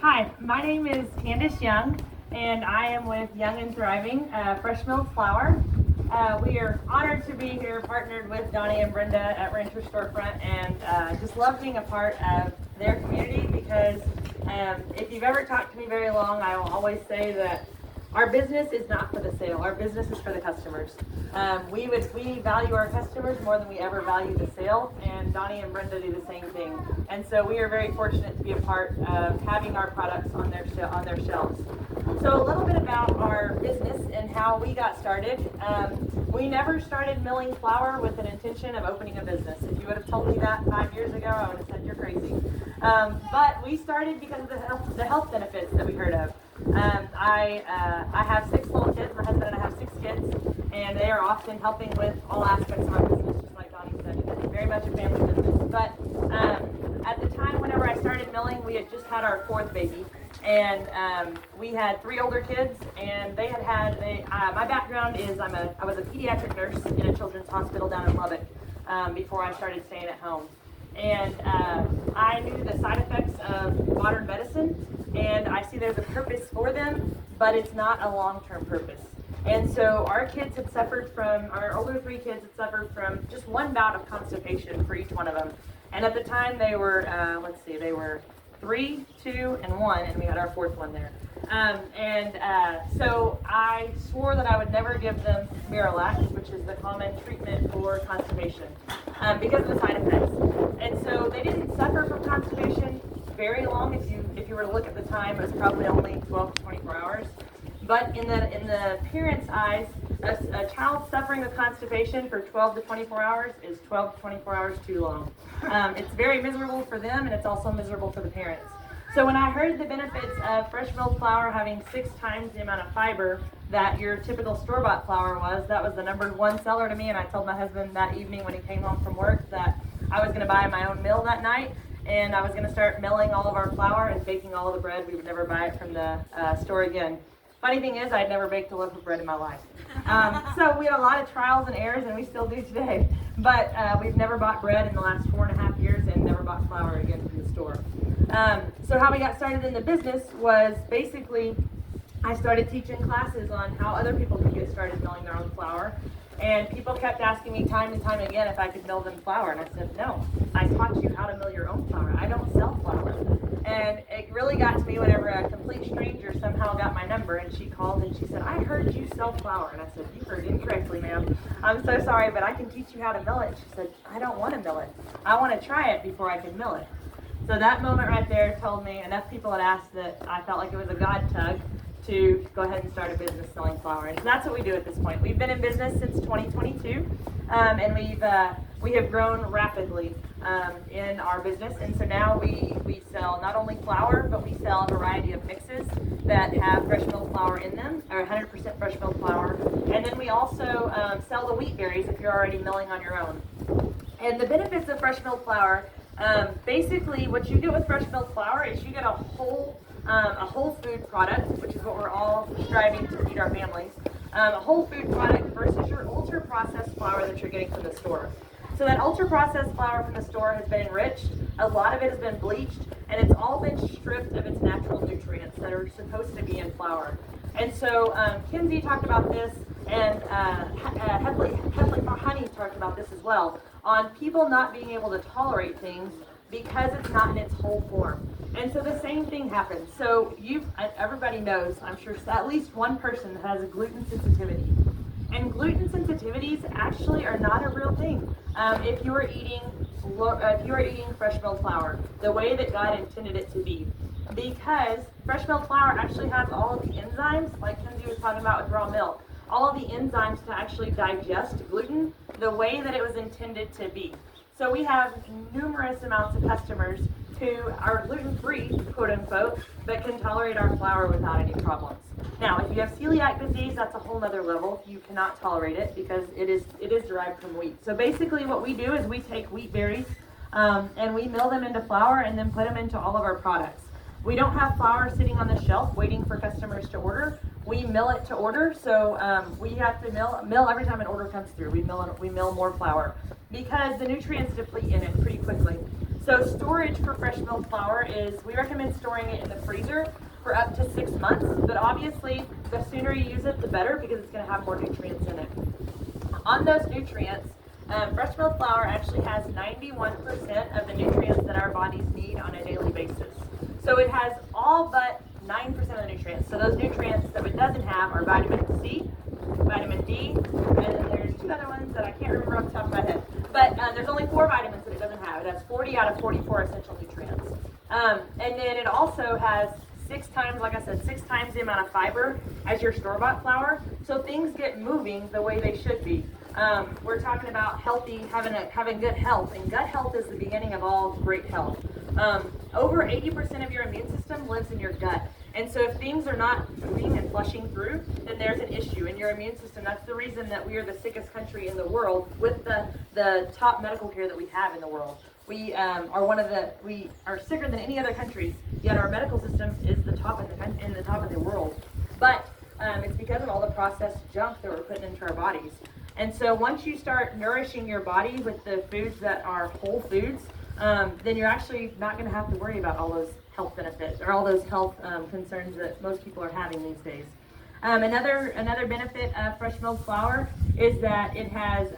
Hi, my name is Candace Young, and I am with Young and Thriving Fresh Milled Flour. We are honored to be here, partnered with Donnie and Brenda at Rancher Storefront, and just love being a part of their community because if you've ever talked to me very long, I will always say that our business is not for the sale. Our business is for the customers. We value our customers more than we ever value the sale, and Donnie and Brenda do the same thing. And so we are very fortunate to be a part of having our products on their shelves. So a little bit about our business and how we got started. We never started milling flour with an intention of opening a business. If you would have told me that 5 years ago, I would have said you're crazy. But we started because of the health benefits that we heard of. I have 6 little kids. My husband and I have 6 kids, and they are often helping with all aspects of our business, just like Donnie said. It's very much a family business. But at the time, whenever I started milling, we had just had our 4th baby, and we had 3 older kids, and they had my background is I was a pediatric nurse in a children's hospital down in Lubbock before I started staying at home. And I knew the side effects of modern medicine, and I see there's a purpose for them, but it's not a long-term purpose. And so our older 3 kids had suffered from just one bout of constipation for each one of them. And at the time they were, they were 3, 2, and 1, and we had our 4th one there. So I swore that I would never give them Miralax, which is the common treatment for constipation, because of the side effects. And so they didn't suffer from constipation very long. If you were to look at the time, it was probably only 12 to 24 hours. But in the parents' eyes, a child suffering with constipation for 12 to 24 hours is 12 to 24 hours too long. It's very miserable for them, and it's also miserable for the parents. So when I heard the benefits of fresh milled flour having 6 times the amount of fiber that your typical store-bought flour was, that was the #1 seller to me. And I told my husband that evening when he came home from work that I was going to buy my own mill that night, and I was going to start milling all of our flour and baking all of the bread. We would never buy it from the store again. Funny thing is, I'd never baked a loaf of bread in my life. So we had a lot of trials and errors, and we still do today. But we've never bought bread in the last 4.5 years and never bought flour again from the store. So how we got started in the business was basically I started teaching classes on how other people could get started milling their own flour. And people kept asking me time and time again if I could mill them flour. And I said, no, I taught you how to mill your own flour. I don't sell flour. And it really got to me whenever a complete stranger somehow got my number, and she called and she said, I heard you sell flour. And I said, you heard incorrectly, ma'am. I'm so sorry, but I can teach you how to mill it. She said, I don't want to mill it. I want to try it before I can mill it. So that moment right there told me enough people had asked that I felt like it was a God tug to go ahead and start a business selling flour. And so that's what we do at this point. We've been in business since 2022, and we have grown rapidly in our business. And so now we sell not only flour, but we sell a variety of mixes that have fresh milled flour in them, or 100% fresh milled flour. And then we also sell the wheat berries if you're already milling on your own. And the benefits of fresh milled flour, basically what you get with fresh milled flour is you get a whole food product, which is what we're all striving to feed our families. A whole food product versus your ultra processed flour that you're getting from the store. So that ultra processed flour from the store has been enriched. A lot of it has been bleached, and it's all been stripped of its natural nutrients that are supposed to be in flour. And so Kinsey talked about this, and Hefley Honey talked about this as well, on people not being able to tolerate things because it's not in its whole form. And so the same thing happens. So everybody knows, I'm sure, at least one person that has a gluten sensitivity. And gluten sensitivities actually are not a real thing. If you are eating fresh milled flour the way that God intended it to be, because fresh milled flour actually has all of the enzymes, like Kenzie was talking about with raw milk, all of the enzymes to actually digest gluten the way that it was intended to be. So we have numerous amounts of customers who are gluten-free, quote unquote, but can tolerate our flour without any problems. Now, if you have celiac disease, that's a whole other level. You cannot tolerate it because it is derived from wheat. So basically what we do is we take wheat berries and we mill them into flour and then put them into all of our products. We don't have flour sitting on the shelf waiting for customers to order. We mill it to order, so we have to mill every time an order comes through. We mill more flour because the nutrients deplete in it pretty quickly. So storage for fresh milled flour is, we recommend storing it in the freezer for up to 6 months, but obviously the sooner you use it, the better, because it's going to have more nutrients in it. On those nutrients, fresh milled flour actually has 91% of the nutrients that our bodies need on a daily basis. So it has all but 9% of the nutrients. So those nutrients that it doesn't have are vitamin C, vitamin D, and then there's 2 other ones that I can't remember off the top of my head. But there's only 4 vitamins that it doesn't have. It has 40 out of 44 essential nutrients. And then it also has 6 times, like I said, 6 times the amount of fiber as your store-bought flour. So things get moving the way they should be. We're talking about having good health, and gut health is the beginning of all great health. Over 80% of your immune system lives in your gut. And so if things are not moving and flushing through, then there's an issue in your immune system. That's the reason that we are the sickest country in the world with the top medical care that we have in the world. We are sicker than any other countries, yet our medical system is the top in the top of the world. But it's because of all the processed junk that we're putting into our bodies. And so once you start nourishing your body with the foods that are whole foods, then you're actually not going to have to worry about all those health benefits or all those health concerns that most people are having these days. Another benefit of fresh milled flour is that it has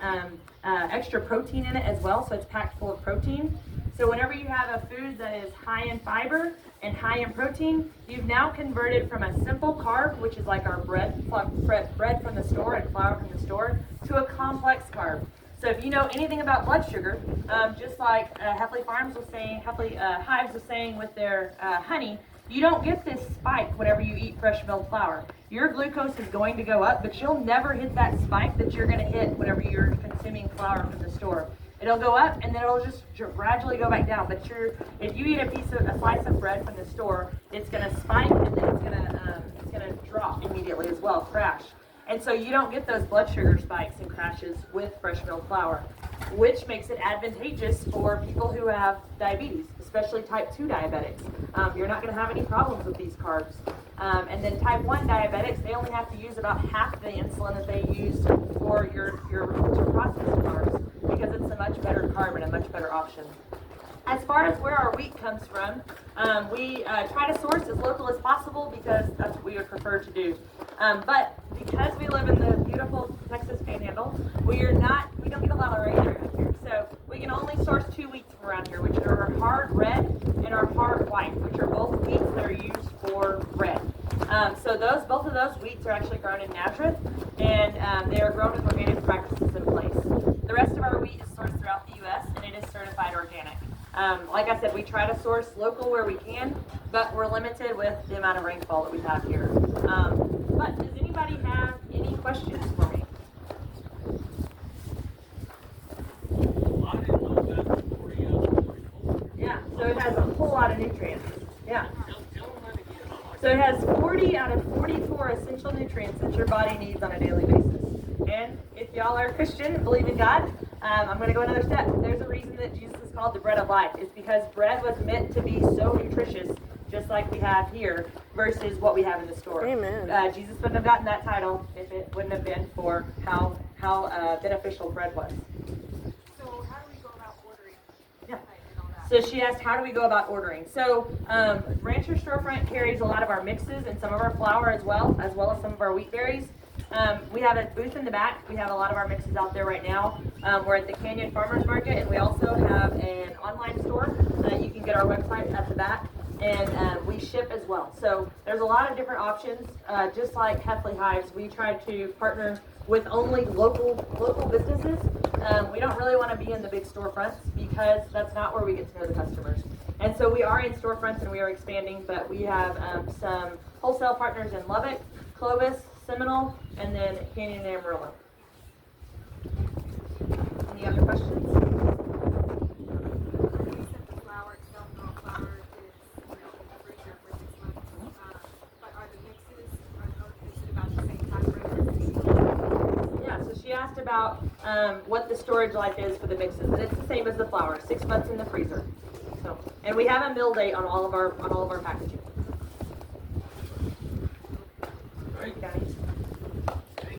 extra protein in it as well, so it's packed full of protein. So whenever you have a food that is high in fiber and high in protein, you've now converted from a simple carb, which is like our bread from the store and flour from the store, to a complex carb. So if you know anything about blood sugar, just like Heffley Hives was saying with their honey, you don't get this spike whenever you eat fresh milled flour. Your glucose is going to go up, but you'll never hit that spike that you're going to hit whenever you're consuming flour from the store. It'll go up and then it'll just gradually go back down. But if you eat a slice of bread from the store, it's going to spike and then it's going to drop immediately as well, crash. And so you don't get those blood sugar spikes and crashes with fresh milled flour, which makes it advantageous for people who have diabetes, especially type 2 diabetics. You're not going to have any problems with these carbs. And then type 1 diabetics, they only have to use about half the insulin that they use for your processed carbs, because it's a much better carb and a much better option. As far as where our wheat comes from, we try to source as local as possible because that's what we would prefer to do. But because we live in the beautiful Texas Panhandle, we don't get a lot of rain around here. So we can only source 2 wheats from around here, which are our hard red and our hard white, which are both wheats that are used for bread. So both of those wheats are actually grown in Nazareth, and they are grown with organic practices in place. The rest of our wheat is sourced throughout the U.S., and it is certified organic. Like I said, we try to source local where we can, but we're limited with the amount of rainfall that we have here. But does anybody have any questions for me? Yeah, so it has a whole lot of nutrients. Yeah. So it has 40 out of 44 essential nutrients that your body needs on a daily basis. And if y'all are Christian and believe in God, I'm going to go another step. There's a reason that Jesus is called the bread of life. It's because bread was meant to be so nutritious, just like we have here, versus what we have in the store. Amen. Jesus wouldn't have gotten that title if it wouldn't have been for how beneficial bread was. So how do we go about ordering? Yeah. And all that? So she asked, how do we go about ordering? So Rancher Storefront carries a lot of our mixes and some of our flour as well as some of our wheat berries. We have a booth in the back. We have a lot of our mixes out there right now. We're at the Canyon Farmers Market, and we also have an online store. You can get our website at the back, and we ship as well. So there's a lot of different options. Just like Heffley Hives, we try to partner with only local businesses. We don't really want to be in the big storefronts because that's not where we get to know the customers. And so we are in storefronts and we are expanding, but we have some wholesale partners in Lubbock, Clovis, Seminole, and then Canyon and Amarillo. Any other questions? You said the flour itself, raw flour, is in the freezer for 6 months. But are the mixes, is it about the same time frame? Yeah, so she asked about what the storage life is for the mixes, and it's the same as the flour, 6 months in the freezer. So, and we have a mill date on all of our packaging. All right, guys.